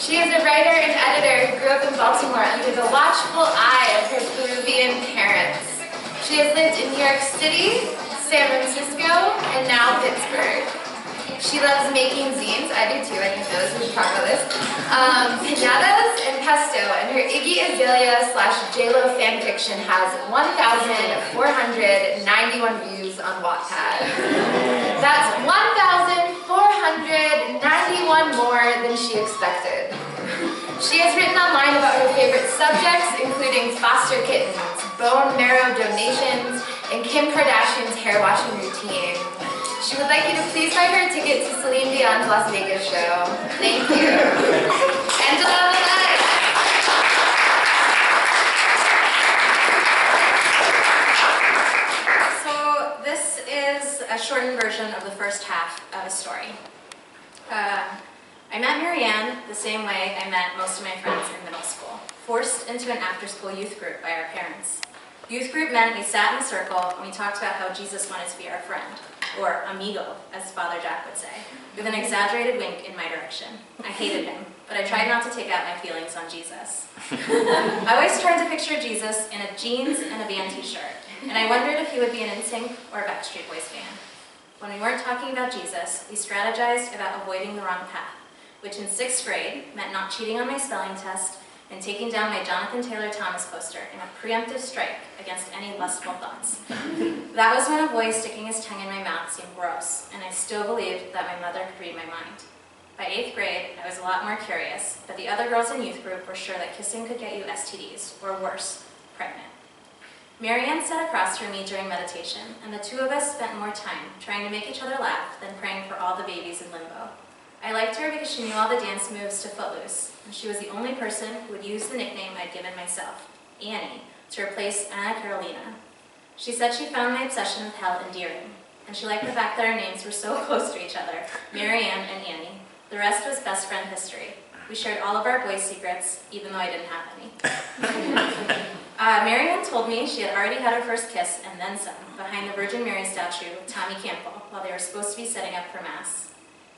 She is a writer and editor who grew up in Baltimore under the watchful eye of her Peruvian parents. She has lived in New York City, San Francisco, and now Pittsburgh. She loves making zines, I do too, I think those would be part of this, pinatas and pesto, and her Iggy Azalea / JLo fanfiction has 1,491 views on Wattpad. That's 1,491 more than she expected. She has written online about her favorite subjects, including foster kittens, bone marrow donations, and Kim Kardashian's hair washing routine. She would like you to please buy her a ticket to Celine Dion's Las Vegas show. Thank you. Angela Levesque. So this is a shortened version of the first half of a story. I met Marianne the same way I met most of my friends in middle school, forced into an after-school youth group by our parents. Youth group meant we sat in a circle and we talked about how Jesus wanted to be our friend, or amigo, as Father Jack would say, with an exaggerated wink in my direction. I hated him, but I tried not to take out my feelings on Jesus. I always tried to picture Jesus in a jeans and a band t-shirt, and I wondered if he would be an NSYNC or a Backstreet Boys fan. When we weren't talking about Jesus, we strategized about avoiding the wrong path, which in 6th grade meant not cheating on my spelling test and taking down my Jonathan Taylor Thomas poster in a preemptive strike against any lustful thoughts. That was when a boy sticking his tongue in my mouth seemed gross, and I still believed that my mother could read my mind. By 8th grade, I was a lot more curious, but the other girls in youth group were sure that kissing could get you STDs, or worse, pregnant. Marianne sat across from me during meditation, and the two of us spent more time trying to make each other laugh than praying for all the babies in limbo. I liked her because she knew all the dance moves to Footloose, and she was the only person who would use the nickname I'd given myself, Annie, to replace Anna Carolina. She said she found my obsession with hell endearing, and she liked the fact that our names were so close to each other, Marianne and Annie. The rest was best friend history. We shared all of our boys' secrets, even though I didn't have any. Marianne told me she had already had her first kiss, and then some, behind the Virgin Mary statue with Tommy Campbell, while they were supposed to be setting up for Mass.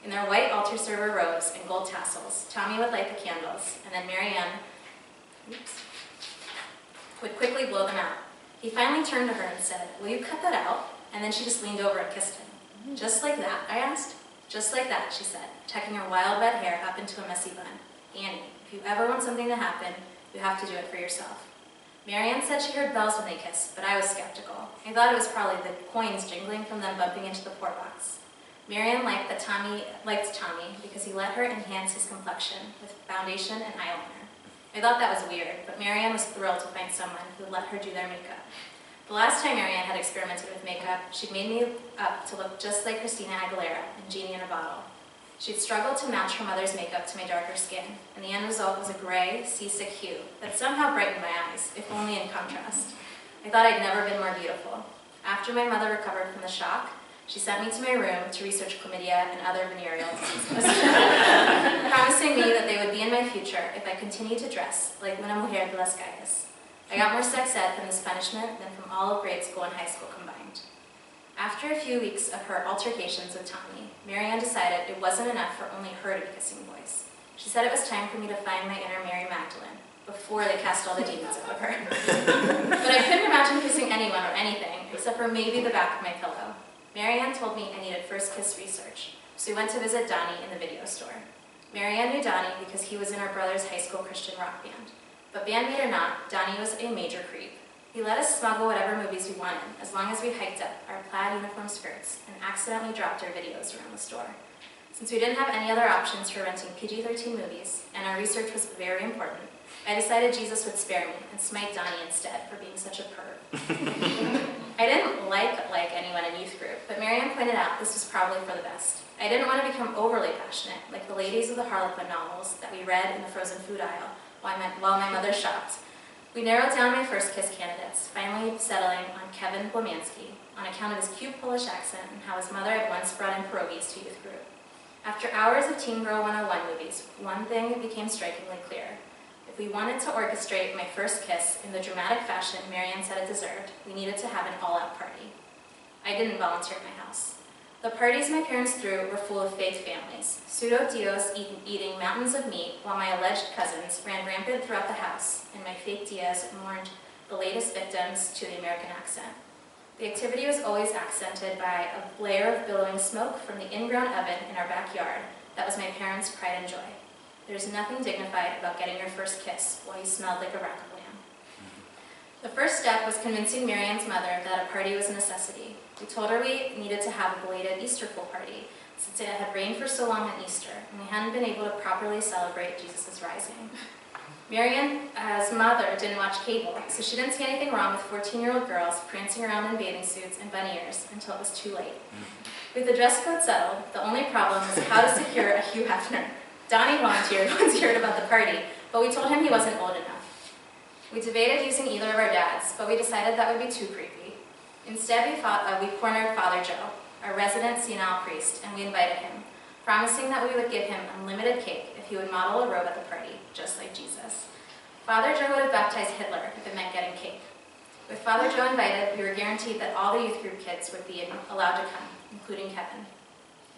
In their white altar server robes and gold tassels, Tommy would light the candles, and then Marianne would quickly blow them out. He finally turned to her and said, "Will you cut that out?" And then she just leaned over and kissed him. "Just like that?" I asked. "Just like that," she said, tucking her wild red hair up into a messy bun. "Annie, if you ever want something to happen, you have to do it for yourself." Marianne said she heard bells when they kissed, but I was skeptical. I thought it was probably the coins jingling from them bumping into the poor box. Marianne liked Tommy because he let her enhance his complexion with foundation and eyeliner. I thought that was weird, but Marianne was thrilled to find someone who would let her do their makeup. The last time Marianne had experimented with makeup, she'd made me up to look just like Christina Aguilera in Genie in a Bottle. She'd struggled to match her mother's makeup to my darker skin, and the end result was a gray, seasick hue that somehow brightened my eyes, if only in contrast. I thought I'd never been more beautiful. After my mother recovered from the shock, she sent me to my room to research chlamydia and other venereal diseases, promising me that they would be in my future if I continued to dress like una mujer de las calles. I got more sex ed from this punishment than from all of grade school and high school combined. After a few weeks of her altercations with Tommy, Marianne decided it wasn't enough for only her to be kissing boys. She said it was time for me to find my inner Mary Magdalene before they cast all the demons out of her. But I couldn't imagine kissing anyone or anything except for maybe the back of my pillow. Marianne told me I needed first kiss research, so we went to visit Donnie in the video store. Marianne knew Donnie because he was in her brother's high school Christian rock band. But bandmate or not, Donnie was a major creep. He let us smuggle whatever movies we wanted, as long as we hiked up our plaid uniform skirts and accidentally dropped our videos around the store. Since we didn't have any other options for renting PG-13 movies, and our research was very important, I decided Jesus would spare me and smite Donnie instead for being such a perv. I didn't like anyone in youth group, but Marianne pointed out this was probably for the best. I didn't want to become overly passionate, like the ladies of the Harlequin novels that we read in the frozen food aisle while my mother shopped. We narrowed down my first kiss candidates, finally settling on Kevin Blamansky, on account of his cute Polish accent and how his mother had once brought in pierogies to youth group. After hours of Teen Girl 101 movies, one thing became strikingly clear. If we wanted to orchestrate my first kiss in the dramatic fashion Marianne said it deserved, we needed to have an all-out party. I didn't volunteer at my house. The parties my parents threw were full of faith families, pseudo-tios eating mountains of meat, while my alleged cousins ran rampant throughout the house, and my fake tias mourned the latest victims to the American accent. The activity was always accented by a layer of billowing smoke from the in-ground oven in our backyard. That was my parents' pride and joy. There's nothing dignified about getting your first kiss while you smelled like a rack of lamb. The first step was convincing Marianne's mother that a party was a necessity. We told her we needed to have a belated Easter pool party, since it had rained for so long on Easter, and we hadn't been able to properly celebrate Jesus' rising. Marianne's mother didn't watch cable, so she didn't see anything wrong with 14-year-old girls prancing around in bathing suits and bunny ears until it was too late. With the dress code settled, the only problem was how to secure a Hugh Hefner. Donnie volunteered once he heard about the party, but we told him he wasn't old enough. We debated using either of our dads, but we decided that would be too creepy. Instead, we cornered Father Joe, our resident senile priest, and we invited him, promising that we would give him unlimited cake if he would model a robe at the party, just like Jesus. Father Joe would have baptized Hitler if it meant getting cake. With Father Joe invited, we were guaranteed that all the youth group kids would be allowed to come, including Kevin.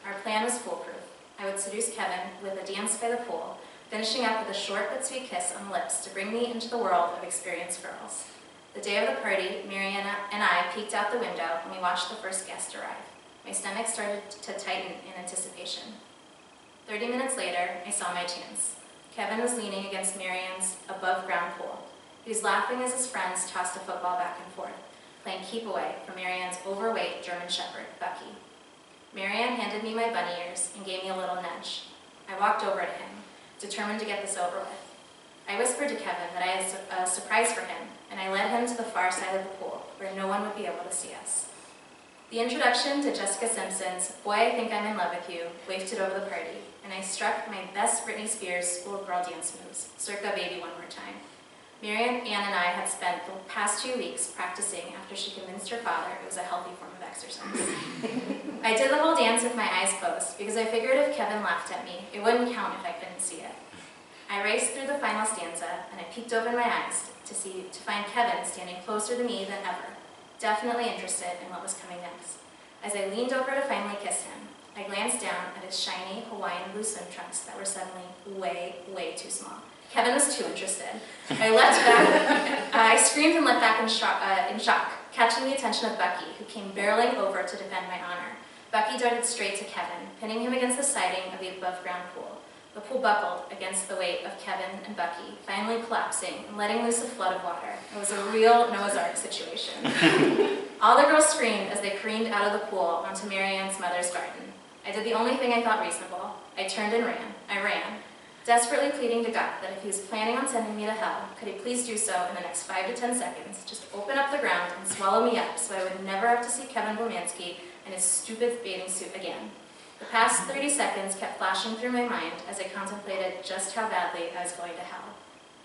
Our plan was foolproof. I would seduce Kevin with a dance by the pool, finishing up with a short but sweet kiss on the lips to bring me into the world of experienced girls. The day of the party, Marianne and I peeked out the window and we watched the first guest arrive. My stomach started to tighten in anticipation. 30 minutes later, I saw my chance. Kevin was leaning against Marianne's above-ground pool. He was laughing as his friends tossed a football back and forth, playing keep away from Marianne's overweight German Shepherd, Bucky. Marianne handed me my bunny ears and gave me a little nudge. I walked over to him, determined to get this over with. I whispered to Kevin that I had a surprise for him, and I led him to the far side of the pool, where no one would be able to see us. The introduction to Jessica Simpson's Boy, I Think I'm in Love with You wafted over the party, and I struck my best Britney Spears schoolgirl dance moves, circa Baby One More Time. Marianne, Ann, and I had spent the past 2 weeks practicing after she convinced her father it was a healthy form of exercise. I did the whole dance with my eyes closed because I figured if Kevin laughed at me, it wouldn't count if I couldn't see it. I raced through the final stanza, and I peeked open my eyes to find Kevin standing closer to me than ever, definitely interested in what was coming next. As I leaned over to finally kiss him, I glanced down at his shiny Hawaiian blue swim trunks that were suddenly way, way too small. Kevin was too interested. I leapt back. I screamed and leapt back in shock, catching the attention of Bucky, who came barreling over to defend my honor. Bucky darted straight to Kevin, pinning him against the siding of the above-ground pool. The pool buckled against the weight of Kevin and Bucky, finally collapsing and letting loose a flood of water. It was a real Noah's Ark situation. All the girls screamed as they careened out of the pool onto Marianne's mother's garden. I did the only thing I thought reasonable. I turned and ran. I ran, desperately pleading to God that if he was planning on sending me to hell, could he please do so in the next 5 to 10 seconds, just open up the ground and swallow me up so I would never have to see Kevin Blemansky in his stupid bathing suit again. The past 30 seconds kept flashing through my mind as I contemplated just how badly I was going to hell.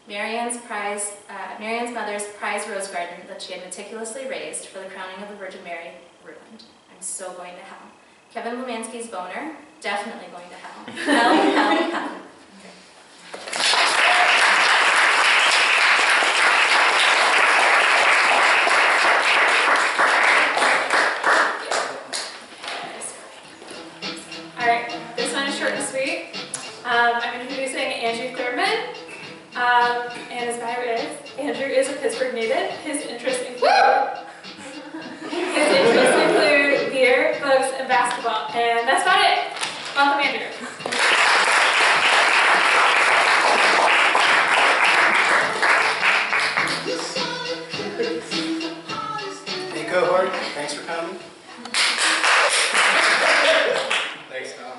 Marianne's mother's prize rose garden that she had meticulously raised for the crowning of the Virgin Mary, ruined. I'm so going to hell. Kevin Blemansky's boner, definitely going to hell. Hell, hell, hell. I'm introducing Andrew Clearman, and his bio is, Andrew is a Pittsburgh native. His interests include beer, books, and basketball, and that's about it. Welcome, Andrew. Hey, cohort, thanks for coming. Thanks, Tom.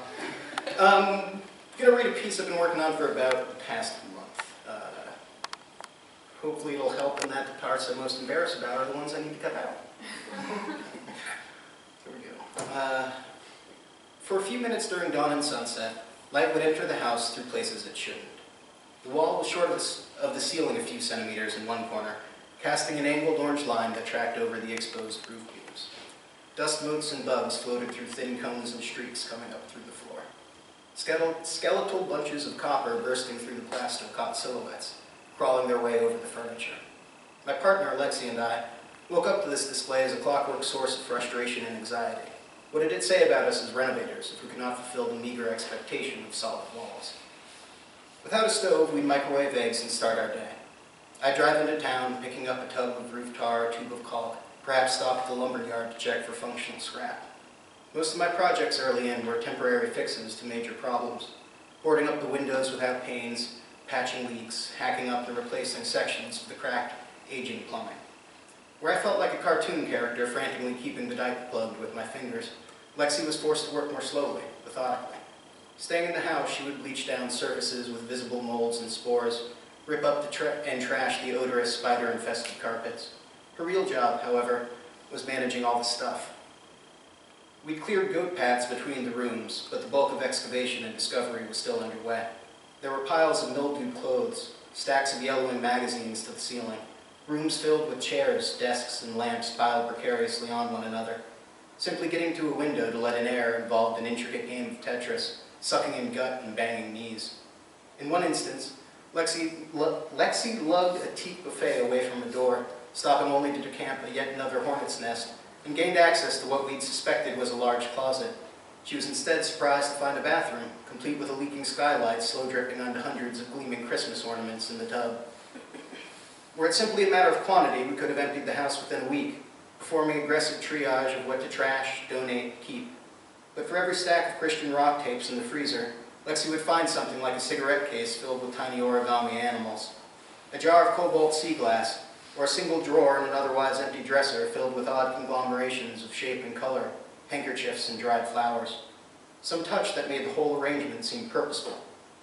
I'm going to read a piece I've been working on for about the past month. Hopefully it'll help in that the parts I'm most embarrassed about are the ones I need to cut out. Here we go. For a few minutes during dawn and sunset, light would enter the house through places it shouldn't. The wall was short of the ceiling a few centimeters in one corner, casting an angled orange line that tracked over the exposed roof beams. Dust motes and bugs floated through thin cones and streaks coming up through the floor. Skeletal bunches of copper bursting through the plaster caught silhouettes, crawling their way over the furniture. My partner, Alexi, and I woke up to this display as a clockwork source of frustration and anxiety. What did it say about us as renovators if we could not fulfill the meager expectation of solid walls? Without a stove, we'd microwave eggs and start our day. I'd drive into town, picking up a tub of roof tar, a tube of caulk, perhaps stop at the lumber yard to check for functional scrap. Most of my projects early in were temporary fixes to major problems, boarding up the windows without panes, patching leaks, hacking up and replacing sections of the cracked, aging plumbing. Where I felt like a cartoon character frantically keeping the diaper plugged with my fingers, Lexi was forced to work more slowly, methodically. Staying in the house, she would bleach down surfaces with visible molds and spores, rip up and trash the odorous, spider-infested carpets. Her real job, however, was managing all the stuff. We cleared goat paths between the rooms, but the bulk of excavation and discovery was still underway. There were piles of mildewed clothes, stacks of yellowing magazines to the ceiling, rooms filled with chairs, desks, and lamps piled precariously on one another. Simply getting to a window to let in air involved an intricate game of Tetris, sucking in gut and banging knees. In one instance, Lexi lugged a teak buffet away from a door, stopping only to decamp a yet another hornet's nest, and gained access to what we'd suspected was a large closet. She was instead surprised to find a bathroom, complete with a leaking skylight slow dripping onto hundreds of gleaming Christmas ornaments in the tub. Were it simply a matter of quantity, we could have emptied the house within a week, performing aggressive triage of what to trash, donate, keep. But for every stack of Christian rock tapes in the freezer, Lexi would find something like a cigarette case filled with tiny origami animals, a jar of cobalt sea glass, or a single drawer in an otherwise empty dresser filled with odd conglomerations of shape and color, handkerchiefs and dried flowers. Some touch that made the whole arrangement seem purposeful,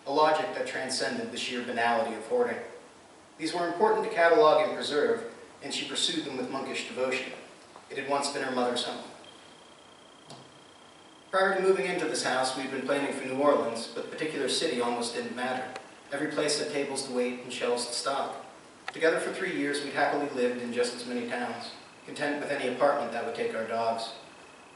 a logic that transcended the sheer banality of hoarding. These were important to catalog and preserve, and she pursued them with monkish devotion. It had once been her mother's home. Prior to moving into this house, we'd been planning for New Orleans, but the particular city almost didn't matter. Every place had tables to wait and shelves to stock. Together for 3 years, we'd happily lived in just as many towns, content with any apartment that would take our dogs.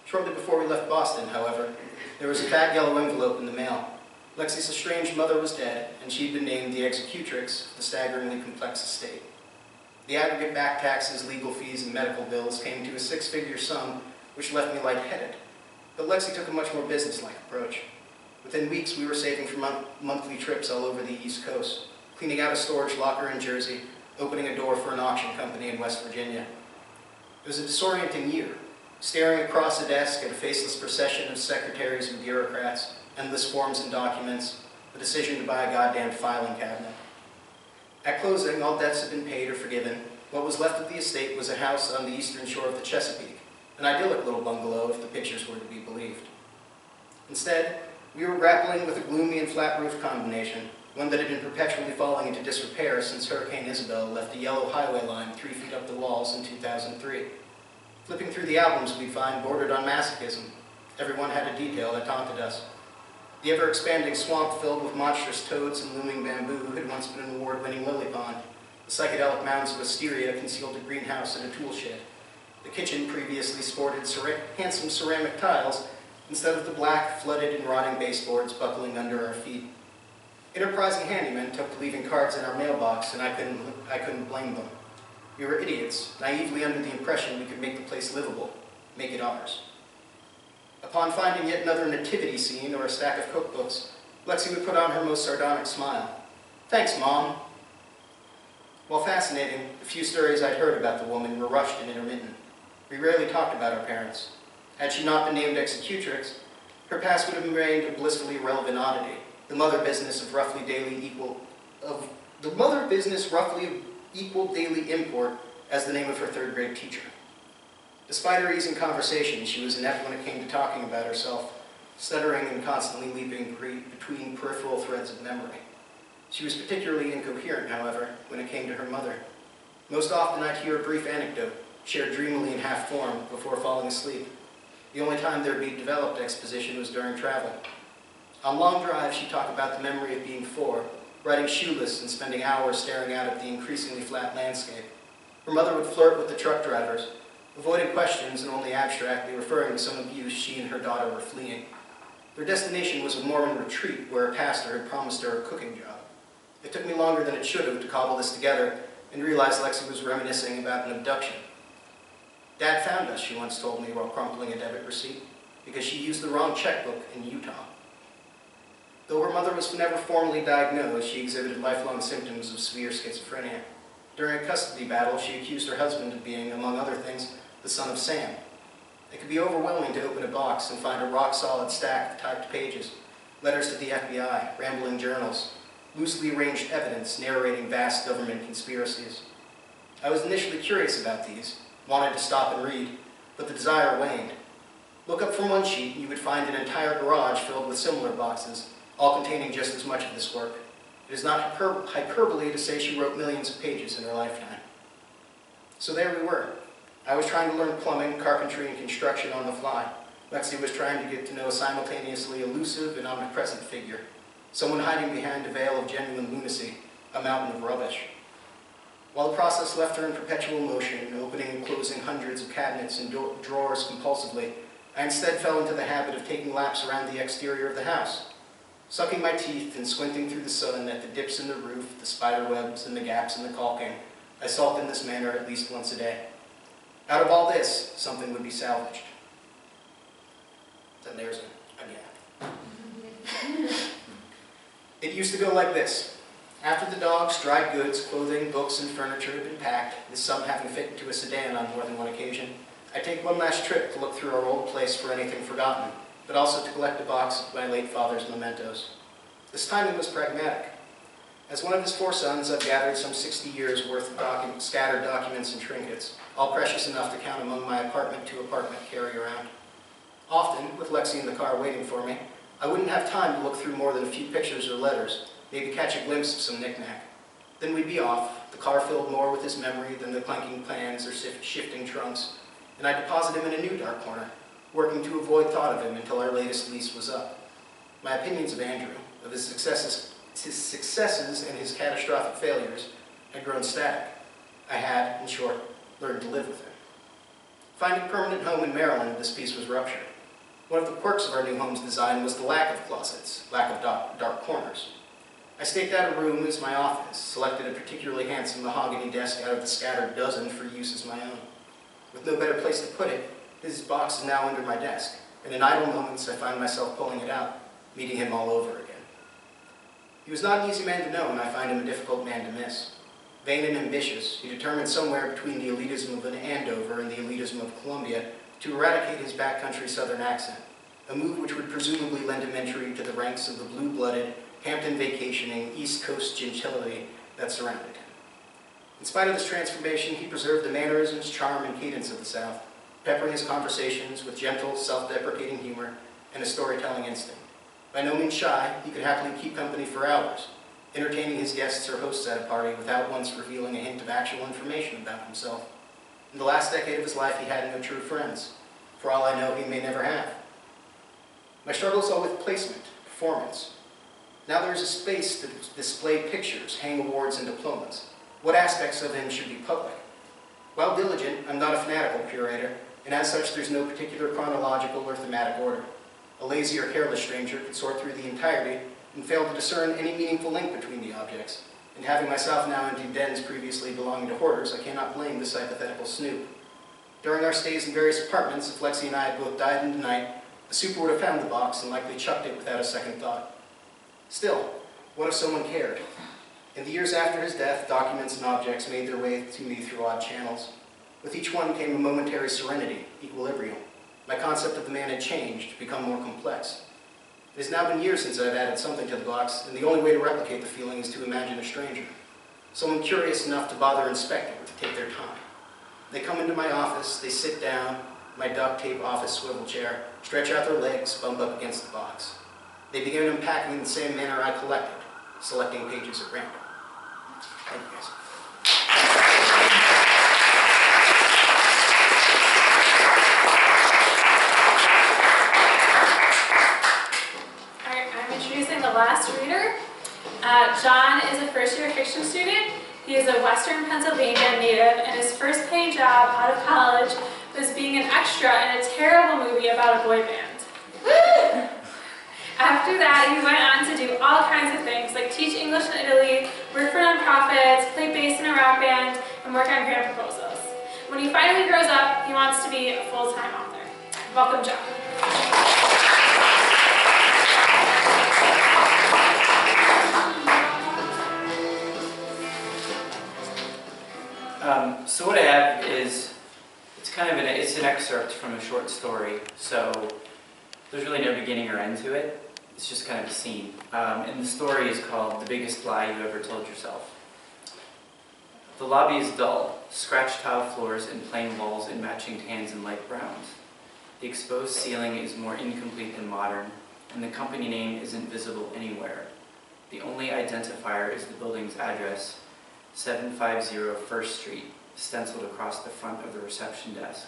Shortly before we left Boston, however, there was a fat yellow envelope in the mail. Lexi's estranged mother was dead, and she'd been named the executrix of the staggeringly complex estate. The aggregate back taxes, legal fees, and medical bills came to a 6-figure sum, which left me lightheaded. But Lexi took a much more business-like approach. Within weeks, we were saving for monthly trips all over the East Coast, cleaning out a storage locker in Jersey, opening a door for an auction company in West Virginia. It was a disorienting year, staring across a desk at a faceless procession of secretaries and bureaucrats, endless forms and documents, the decision to buy a goddamn filing cabinet. At closing, all debts had been paid or forgiven. What was left of the estate was a house on the eastern shore of the Chesapeake, an idyllic little bungalow if the pictures were to be believed. Instead, we were grappling with a gloomy and flat-roof combination, one that had been perpetually falling into disrepair since Hurricane Isabel left a yellow highway line 3 feet up the walls in 2003. Flipping through the albums we'd find bordered on masochism. Everyone had a detail that taunted us. The ever-expanding swamp filled with monstrous toads and looming bamboo had once been an award-winning lily pond. The psychedelic mounds of wisteria concealed a greenhouse and a tool shed. The kitchen previously sported handsome ceramic tiles instead of the black, flooded, and rotting baseboards buckling under our feet. Enterprising handymen took to leaving cards in our mailbox, and I couldn't blame them. We were idiots, naively under the impression we could make the place livable, make it ours. Upon finding yet another nativity scene or a stack of cookbooks, Lexi would put on her most sardonic smile. "Thanks, Mom." While fascinating, the few stories I'd heard about the woman were rushed and intermittent. We rarely talked about our parents. Had she not been named executrix, her past would have remained a blissfully irrelevant oddity, the mother business of roughly equal daily import as the name of her third-grade teacher. Despite her easing conversation, she was inept when it came to talking about herself, stuttering and constantly leaping between peripheral threads of memory. She was particularly incoherent, however, when it came to her mother. Most often I'd hear a brief anecdote, shared dreamily in half form, before falling asleep. The only time there'd be developed exposition was during travel. On long drives, she'd talk about the memory of being 4, riding shoeless and spending hours staring out at the increasingly flat landscape. Her mother would flirt with the truck drivers, avoiding questions and only abstractly referring to some abuse she and her daughter were fleeing. Their destination was a Mormon retreat where a pastor had promised her a cooking job. It took me longer than it should have to cobble this together and realize Lexi was reminiscing about an abduction. "Dad found us," she once told me while crumpling a debit receipt. because she used the wrong checkbook in Utah. Though her mother was never formally diagnosed, she exhibited lifelong symptoms of severe schizophrenia. During a custody battle, she accused her husband of being, among other things, the son of Sam. It could be overwhelming to open a box and find a rock-solid stack of typed pages, letters to the FBI, rambling journals, loosely arranged evidence narrating vast government conspiracies. I was initially curious about these, wanted to stop and read, but the desire waned. Look up from one sheet and you would find an entire garage filled with similar boxes, all containing just as much of this work. It is not hyperbole to say she wrote millions of pages in her lifetime. So there we were. I was trying to learn plumbing, carpentry, and construction on the fly. Lexi was trying to get to know a simultaneously elusive and omnipresent figure, someone hiding behind a veil of genuine lunacy, a mountain of rubbish. While the process left her in perpetual motion, opening and closing hundreds of cabinets and drawers compulsively, I instead fell into the habit of taking laps around the exterior of the house, sucking my teeth and squinting through the sun at the dips in the roof, the spider webs, and the gaps in the caulking. I sulked in this manner at least once a day. Out of all this, something would be salvaged. Then there's a gap. It used to go like this. After the dogs, dried goods, clothing, books, and furniture had been packed, this some having fit into a sedan on more than one occasion, I'd take one last trip to look through our old place for anything forgotten, but also to collect a box of my late father's mementos. This time it was pragmatic. As one of his 4 sons, I've gathered some 60 years' worth of scattered documents and trinkets, all precious enough to count among my apartment-to-apartment carry-around. Often, with Lexi in the car waiting for me, I wouldn't have time to look through more than a few pictures or letters, maybe catch a glimpse of some knick-knack. Then we'd be off, the car filled more with his memory than the clanking plans or shifting trunks, and I'd deposit him in a new dark corner, working to avoid thought of him until our latest lease was up. My opinions of Andrew, of his successes and his catastrophic failures, had grown static. I had, in short, learned to live with him. Finding a permanent home in Maryland, this piece was ruptured. One of the quirks of our new home's design was the lack of closets, lack of dark corners. I staked out a room as my office, selected a particularly handsome mahogany desk out of the scattered dozen for use as my own. With no better place to put it, his box is now under my desk, and in idle moments I find myself pulling it out, meeting him all over again. He was not an easy man to know, and I find him a difficult man to miss. Vain and ambitious, he determined somewhere between the elitism of an Andover and the elitism of Columbia to eradicate his backcountry southern accent, a move which would presumably lend him entry to the ranks of the blue-blooded, Hampton vacationing, East Coast gentility that surrounded him. In spite of this transformation, he preserved the mannerisms, charm, and cadence of the South, peppering his conversations with gentle, self-deprecating humor and a storytelling instinct. By no means shy, he could happily keep company for hours, entertaining his guests or hosts at a party without once revealing a hint of actual information about himself. In the last decade of his life, he had no true friends. For all I know, he may never have. My struggles are with placement, performance. Now there is a space to display pictures, hang awards, and diplomas. What aspects of him should be public? While diligent, I'm not a fanatical curator, and as such, there's no particular chronological or thematic order. A lazy or careless stranger could sort through the entirety and fail to discern any meaningful link between the objects. And having myself now emptied dens previously belonging to hoarders, I cannot blame this hypothetical snoop. During our stays in various apartments, if Lexi and I had both died in the night, the super would have found the box and likely chucked it without a second thought. Still, what if someone cared? In the years after his death, documents and objects made their way to me through odd channels. With each one came a momentary serenity, equilibrium. My concept of the man had changed, become more complex. It has now been years since I've added something to the box, and the only way to replicate the feeling is to imagine a stranger. Someone curious enough to bother inspecting, to take their time. They come into my office, they sit down, my duct tape office swivel chair, stretch out their legs, bump up against the box. They begin unpacking in the same manner I collected, selecting pages at random. Thank you, guys. Last reader. John is a first-year fiction student. He is a Western Pennsylvania native, and his first paying job out of college was being an extra in a terrible movie about a boy band. After that, he went on to do all kinds of things, like teach English in Italy, work for nonprofits, play bass in a rock band, and work on grant proposals. When he finally grows up, he wants to be a full-time author. Welcome, John. So what I have is, it's an excerpt from a short story, so there's really no beginning or end to it. It's just kind of a scene. And the story is called The Biggest Lie You Ever Told Yourself. The lobby is dull, scratched tile floors and plain walls in matching tans and light browns. The exposed ceiling is more incomplete than modern, and the company name isn't visible anywhere. The only identifier is the building's address, 750 First Street, stenciled across the front of the reception desk.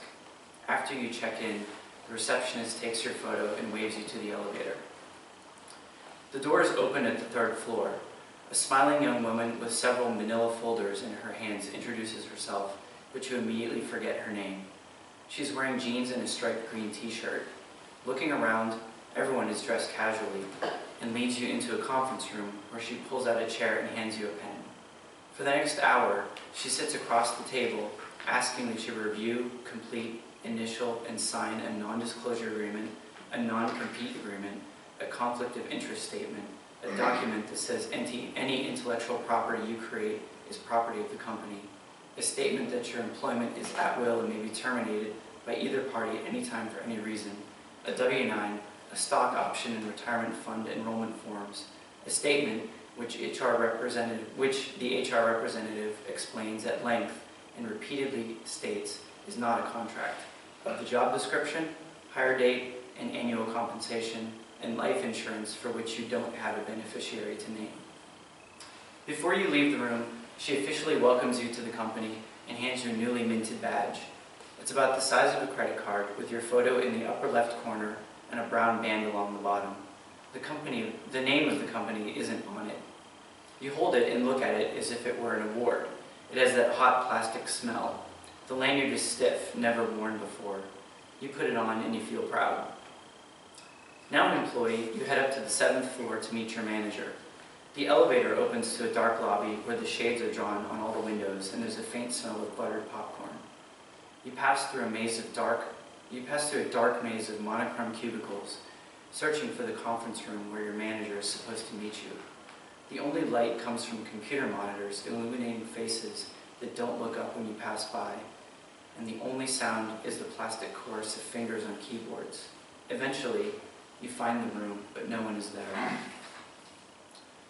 After you check in, the receptionist takes your photo and waves you to the elevator. The doors open at the third floor. A smiling young woman with several manila folders in her hands introduces herself, but you immediately forget her name. She's wearing jeans and a striped green t-shirt. Looking around, everyone is dressed casually, and leads you into a conference room where she pulls out a chair and hands you a pen. For the next hour, she sits across the table, asking that you review, complete, initial, and sign a non-disclosure agreement, a non-compete agreement, a conflict of interest statement, a document that says any intellectual property you create is property of the company, a statement that your employment is at will and may be terminated by either party anytime for any reason, a W-9, a stock option and retirement fund enrollment forms, a statement which the HR representative explains at length and repeatedly states is not a contract, of the job description, hire date, and annual compensation, and life insurance for which you don't have a beneficiary to name. Before you leave the room, she officially welcomes you to the company and hands you a newly minted badge. It's about the size of a credit card with your photo in the upper left corner and a brown band along the bottom. The name of the company isn't on it. You hold it and look at it as if it were an award. It has that hot plastic smell. The lanyard is stiff, never worn before. You put it on and you feel proud. Now an employee, you head up to the 7th floor to meet your manager. The elevator opens to a dark lobby where the shades are drawn on all the windows and there's a faint smell of buttered popcorn. You pass through a dark maze of monochrome cubicles, searching for the conference room where your manager is supposed to meet you. The only light comes from computer monitors illuminating faces that don't look up when you pass by, and the only sound is the plastic chorus of fingers on keyboards. Eventually, you find the room, but no one is there.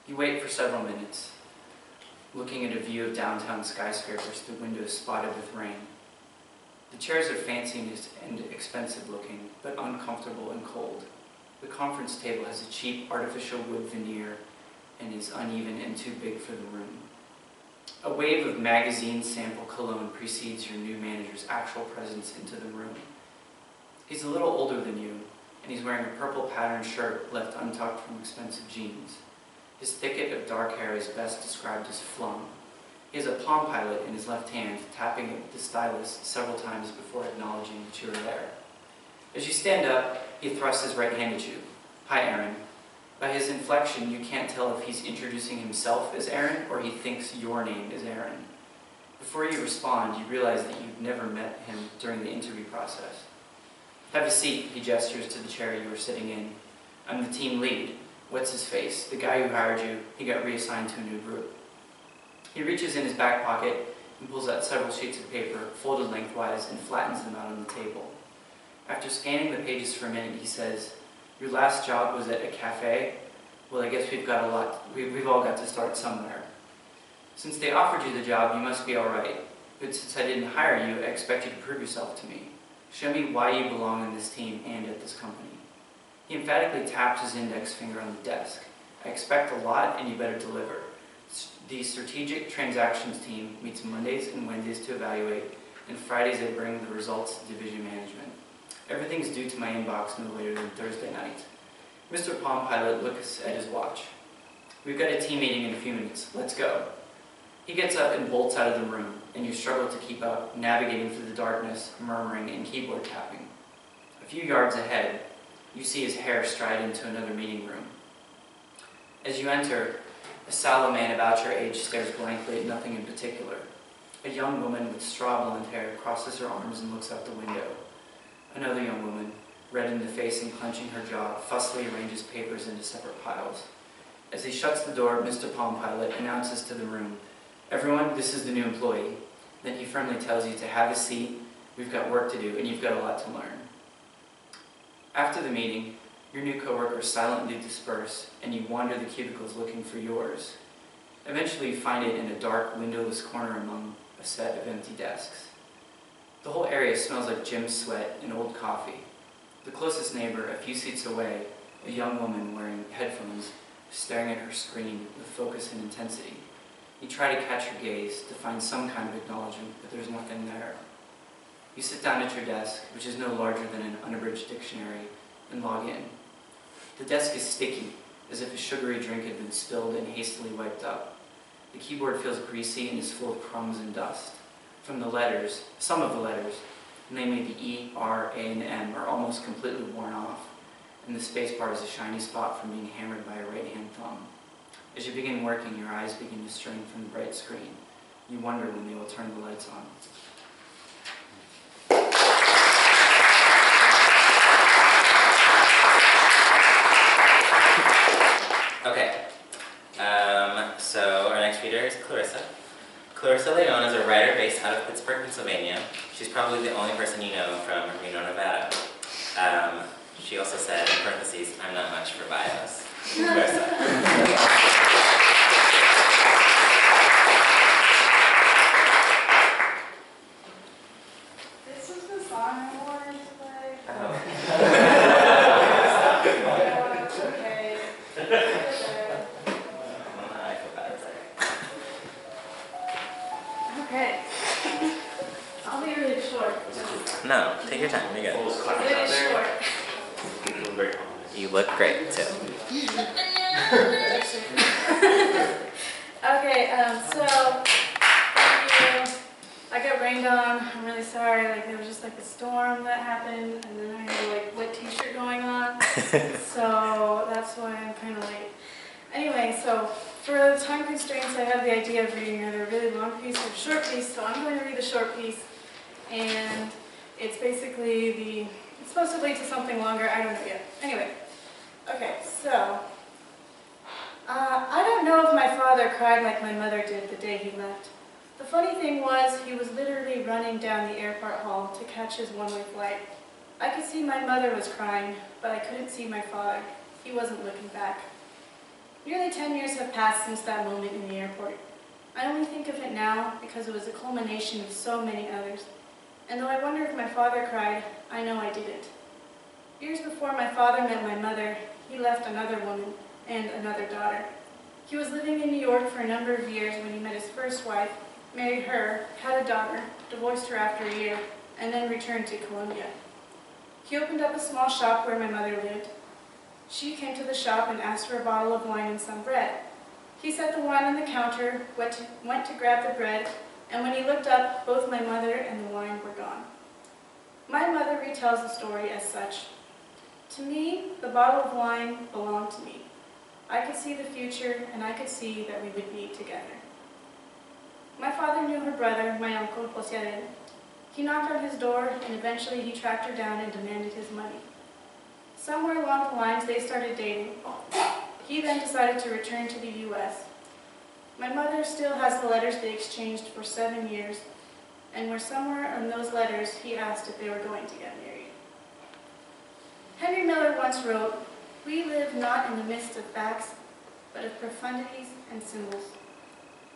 You wait for several minutes, looking at a view of downtown skyscrapers through windows spotted with rain. The chairs are fancy and expensive looking, but uncomfortable and cold. The conference table has a cheap artificial wood veneer and is uneven and too big for the room. A wave of magazine sample cologne precedes your new manager's actual presence into the room. He's a little older than you, and he's wearing a purple patterned shirt left untucked from expensive jeans. His thicket of dark hair is best described as flung. He has a Palm Pilot in his left hand, tapping it with the stylus several times before acknowledging that you are there. As you stand up, he thrusts his right hand at you. "Hi, Aaron." By his inflection, you can't tell if he's introducing himself as Aaron or he thinks your name is Aaron. Before you respond, you realize that you've never met him during the interview process. "Have a seat," he gestures to the chair you were sitting in. "I'm the team lead. What's his face? The guy who hired you, he got reassigned to a new group." He reaches in his back pocket and pulls out several sheets of paper, folded lengthwise, and flattens them out on the table. After scanning the pages for a minute, he says, "Your last job was at a cafe? Well, I guess we've all got to start somewhere. Since they offered you the job, you must be all right. But since I didn't hire you, I expect you to prove yourself to me. Show me why you belong on this team and at this company." He emphatically taps his index finger on the desk. "I expect a lot, and you better deliver. The strategic transactions team meets Mondays and Wednesdays to evaluate, and Fridays they bring the results to division management. Everything's due to my inbox no later than Thursday night." Mr. Palm Pilot looks at his watch. "We've got a team meeting in a few minutes. Let's go." He gets up and bolts out of the room, and you struggle to keep up, navigating through the darkness, murmuring, and keyboard tapping. A few yards ahead, you see his hair stride into another meeting room. As you enter, a sallow man about your age stares blankly at nothing in particular. A young woman with straw blonde hair crosses her arms and looks out the window. Another young woman, red in the face and clenching her jaw, fussily arranges papers into separate piles. As he shuts the door, Mr. Palm Pilot announces to the room, "Everyone, this is the new employee." Then he firmly tells you to have a seat, we've got work to do, and you've got a lot to learn. After the meeting, your new coworkers silently disperse, and you wander the cubicles looking for yours. Eventually, you find it in a dark, windowless corner among a set of empty desks. The whole area smells like gym sweat and old coffee. The closest neighbor, a few seats away, a young woman wearing headphones, staring at her screen with focus and intensity. You try to catch her gaze, to find some kind of acknowledgement, but there's nothing there. You sit down at your desk, which is no larger than an unabridged dictionary, and log in. The desk is sticky, as if a sugary drink had been spilled and hastily wiped up. The keyboard feels greasy and is full of crumbs and dust. From the letters, some of the letters, namely the E, R, A, and M, are almost completely worn off, and the spacebar is a shiny spot from being hammered by a right-hand thumb. As you begin working, your eyes begin to strain from the bright screen. You wonder when they will turn the lights on. Okay, so our next reader is Clarissa. Clarissa Leon is a writer based out of Pittsburgh, Pennsylvania. She's probably the only person you know from Reno, Nevada. She also said, in parentheses, "I'm not much for bios." Clarissa. This was the song I wanted to play. Oh. It's okay. Well, I feel bad. Okay. I'll be really short. No, take your time. You're good. Really short. You look great, too. Okay, so thank you. I got rained on. I'm really sorry. Like there was just like a storm that happened, and then I had like wet t-shirt going on. So that's why I'm kind of late. Anyway, so for the time constraints, I have the idea of reading either a really long piece or a short piece. So I'm going to read the short piece, and it's basically it's supposed to lead to something longer. I don't know yet. Anyway, okay, so I don't know if my father cried like my mother did the day he left. The funny thing was, he was literally running down the airport hall to catch his one-way flight. I could see my mother was crying, but I couldn't see my father. He wasn't looking back. Nearly 10 years have passed since that moment in the airport. I only think of it now because it was a culmination of so many others. And though I wonder if my father cried, I know I didn't. Years before my father met my mother, he left another woman and another daughter. He was living in New York for a number of years when he met his first wife, married her, had a daughter, divorced her after a year, and then returned to Columbia. He opened up a small shop where my mother lived. She came to the shop and asked for a bottle of wine and some bread. He set the wine on the counter, went to grab the bread, and when he looked up, both my mother and the wine were gone. My mother retells the story as such. To me, the bottle of wine belonged to me. I could see the future, and I could see that we would be together. My father knew her brother, my uncle, Jose Ariel. He knocked on his door, and eventually he tracked her down and demanded his money. Somewhere along the lines, they started dating. He then decided to return to the U.S. My mother still has the letters they exchanged for 7 years, and where somewhere in those letters he asked if they were going to get married. Henry Miller once wrote, "We live not in the midst of facts, but of profundities and symbols."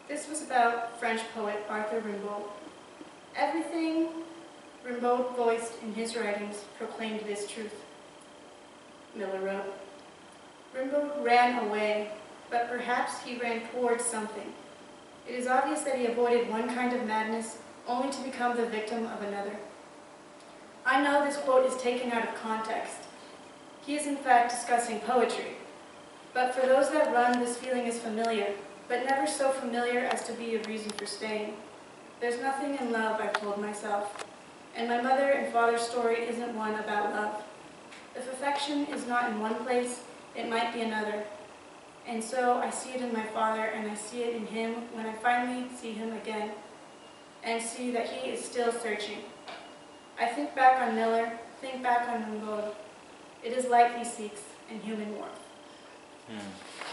This was about French poet Arthur Rimbaud. Everything Rimbaud voiced in his writings proclaimed this truth. Miller wrote, "Rimbaud ran away, but perhaps he ran towards something. It is obvious that he avoided one kind of madness only to become the victim of another." I know this quote is taken out of context. He is in fact discussing poetry. But for those that run, this feeling is familiar, but never so familiar as to be a reason for staying. There's nothing in love, I've told myself. And my mother and father's story isn't one about love. If affection is not in one place, it might be another. And so I see it in my father, and I see it in him when I finally see him again, and see that he is still searching. I think back on Miller, think back on them both. It is light he seeks and human warmth. Hmm.